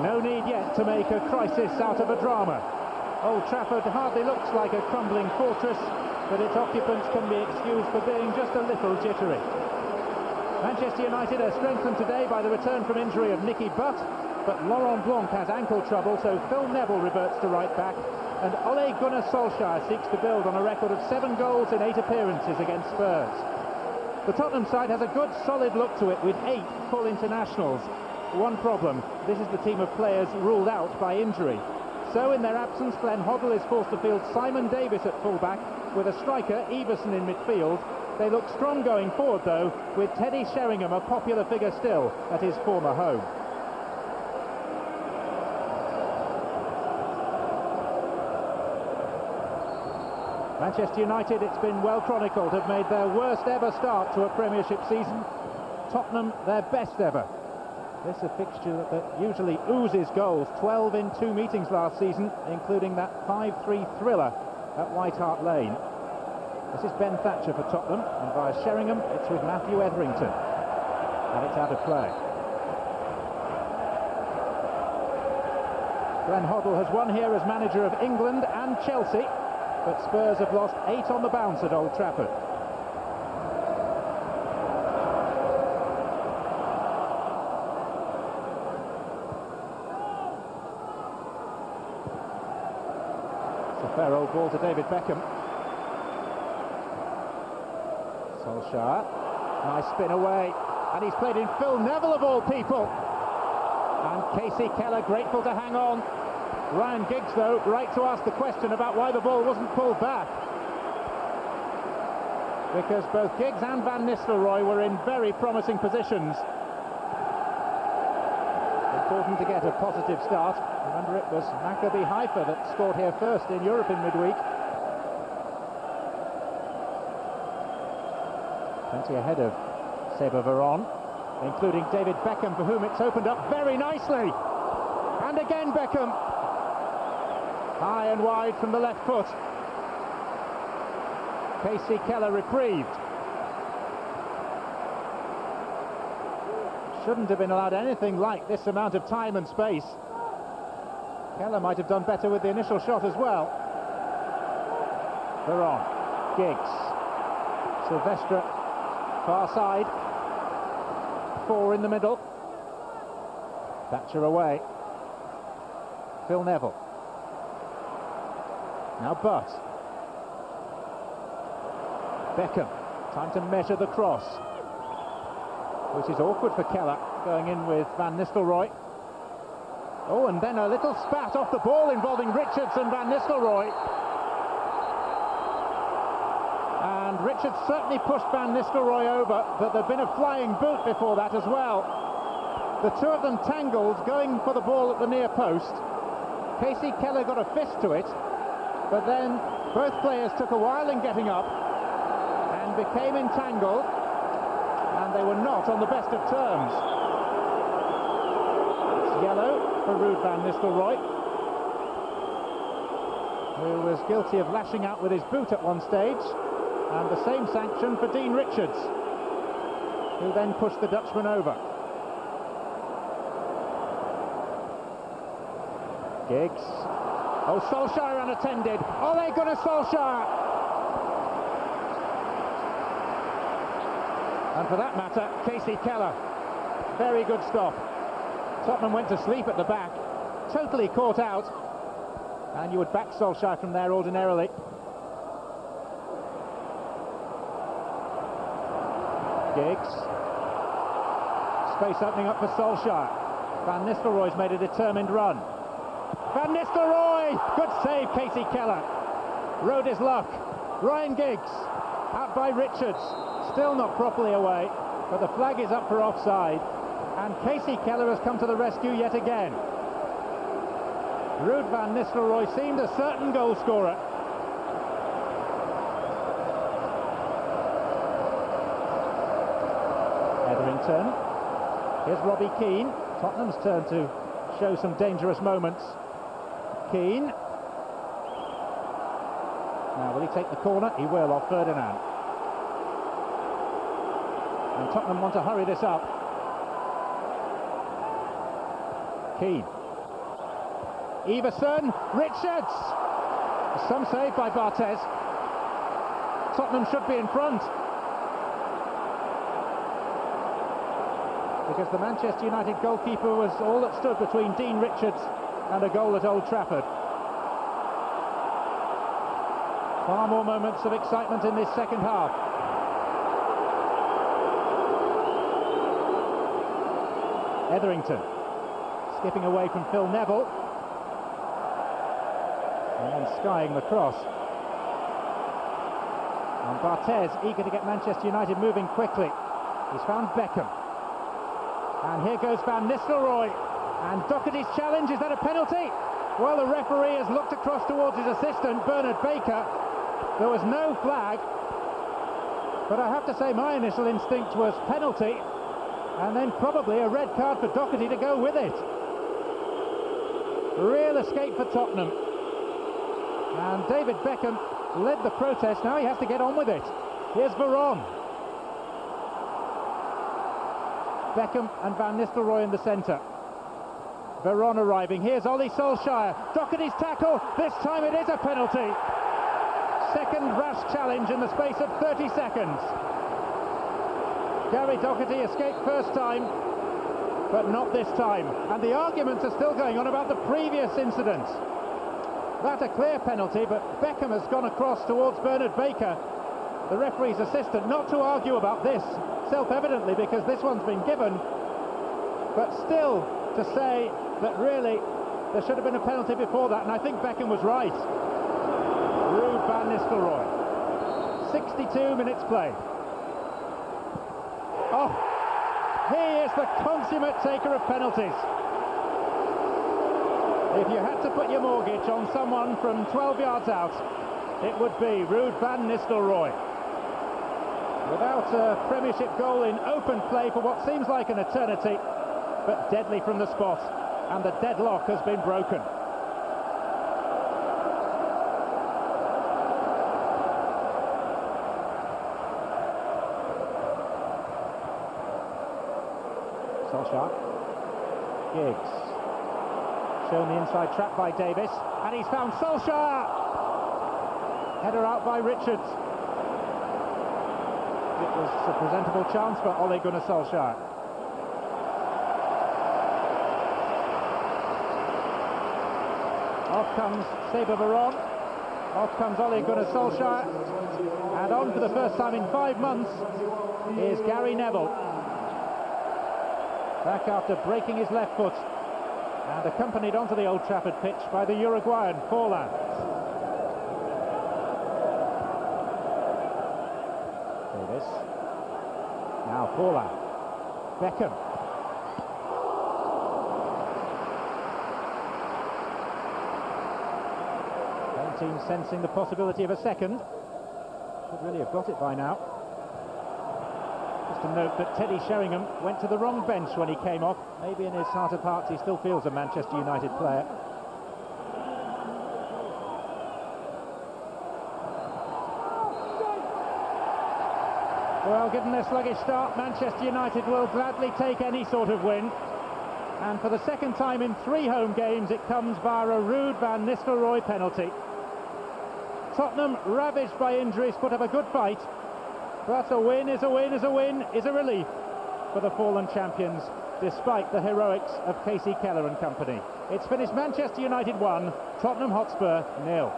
No need yet to make a crisis out of a drama. Old Trafford hardly looks like a crumbling fortress, but its occupants can be excused for being just a little jittery. Manchester United are strengthened today by the return from injury of Nicky Butt, but Laurent Blanc has ankle trouble, so Phil Neville reverts to right back, and Ole Gunnar Solskjaer seeks to build on a record of 7 goals in 8 appearances against Spurs. The Tottenham side has a good solid look to it with 8 full internationals. One problem, this is the team of players ruled out by injury. So in their absence, Glenn Hoddle is forced to field Simon Davis at full-back with a striker, Everson, in midfield. They look strong going forward though, with Teddy Sheringham a popular figure still at his former home. Manchester United, it's been well chronicled, have made their worst ever start to a Premiership season. Tottenham, their best ever. This is a fixture that usually oozes goals. 12 in 2 meetings last season, including that 5-3 thriller at White Hart Lane. This is Ben Thatcher for Tottenham, and via Sheringham, it's with Matthew Etherington. And it's out of play. Glenn Hoddle has won here as manager of England and Chelsea, but Spurs have lost 8 on the bounce at Old Trafford. Fair old ball to David Beckham. Solskjaer, nice spin away, and he's played in Phil Neville of all people. And Casey Keller grateful to hang on. Ryan Giggs though, right to ask the question about why the ball wasn't pulled back. Because both Giggs and Van Nistelrooy were in very promising positions. Important to get a positive start. Remember, it was Maccabi Haifa that scored here first in Europe in midweek. Plenty ahead of Seba Veron, including David Beckham, for whom it's opened up very nicely. And again Beckham. High and wide from the left foot. Casey Keller reprieved. Shouldn't have been allowed anything like this amount of time and space. Keller might have done better with the initial shot as well. Veron, Giggs, Silvestre, far side, 4 in the middle. Thatcher away. Phil Neville. Now Butt. Beckham, time to measure the cross, which is awkward for Keller, going in with Van Nistelrooy. Oh, and then a little spat off the ball involving Richards and Van Nistelrooy. And Richards certainly pushed Van Nistelrooy over, but there'd been a flying boot before that as well. The two of them tangled, going for the ball at the near post. Casey Keller got a fist to it, but then both players took a while in getting up and became entangled, and they were not on the best of terms. It's yellow for Ruud Van Nistelrooy, who was guilty of lashing out with his boot at one stage, and the same sanction for Dean Richards, who then pushed the Dutchman over. Giggs. Oh, Solskjaer unattended. Ole Gunnar Solskjaer! And for that matter, Casey Keller. Very good stop. Tottenham went to sleep at the back, totally caught out, and you would back Solskjaer from there ordinarily. Giggs. Space opening up for Solskjaer. Van Nistelrooy's made a determined run. Van Nistelrooy! Good save, Casey Keller. Rode his luck. Ryan Giggs. Out by Richards. Still not properly away, but the flag is up for offside. And Casey Keller has come to the rescue yet again. Ruud Van Nistelrooy seemed a certain goal scorer. Etherington. Here's Robbie Keane. Tottenham's turn to show some dangerous moments. Keane. Now, will he take the corner? He will, off Ferdinand. And Tottenham want to hurry this up. Keane. Everson, Richards. Some save by Barthez. Tottenham should be in front, because the Manchester United goalkeeper was all that stood between Dean Richards and a goal at Old Trafford. Far more moments of excitement in this second half. Etherington skipping away from Phil Neville and then skying the cross. And Barthez eager to get Manchester United moving quickly. He's found Beckham. And here goes Van Nistelrooy. And Doherty's challenge, is that a penalty? Well, the referee has looked across towards his assistant, Bernard Baker. There was no flag. But I have to say my initial instinct was penalty. And then probably a red card for Doherty to go with it. Real escape for Tottenham. And David Beckham led the protest. Now he has to get on with it. Here's Veron. Beckham and Van Nistelrooy in the centre. Veron arriving. Here's Ole Solskjaer. Doherty's tackle. This time it is a penalty. Second rash challenge in the space of 30 seconds. Gary Doherty escaped first time, but not this time. And the arguments are still going on about the previous incident. That's a clear penalty, but Beckham has gone across towards Bernard Baker, the referee's assistant, not to argue about this, self-evidently, because this one's been given, but still to say that really there should have been a penalty before that, and I think Beckham was right. Ruud Van Nistelrooy. 62 minutes played. Oh, he is the consummate taker of penalties. If you had to put your mortgage on someone from 12 yards out, it would be Ruud Van Nistelrooy. Without a Premiership goal in open play for what seems like an eternity, but deadly from the spot, and the deadlock has been broken. Solskjaer. Giggs. Shown the inside trap by Davis, and he's found Solskjaer! Header out by Richards. It was a presentable chance for Ole Gunnar Solskjaer. Off comes Saber Veron. Off comes Ole Gunnar Solskjaer. And on for the first time in 5 months is Gary Neville. Back after breaking his left foot, and accompanied onto the Old Trafford pitch by the Uruguayan Forlan. Davis. Now Forlan. Beckham. One team sensing the possibility of a second. Should really have got it by now. Just to note that Teddy Sheringham went to the wrong bench when he came off. Maybe in his heart of hearts he still feels a Manchester United player. Well, given their sluggish start, Manchester United will gladly take any sort of win. And for the second time in 3 home games, it comes via a Ruud Van Nistelrooy penalty. Tottenham, ravaged by injuries, put up a good fight. But a win is a win is a win is a relief for the fallen champions, despite the heroics of Casey Keller and company. It's finished Manchester United 1, Tottenham Hotspur 0.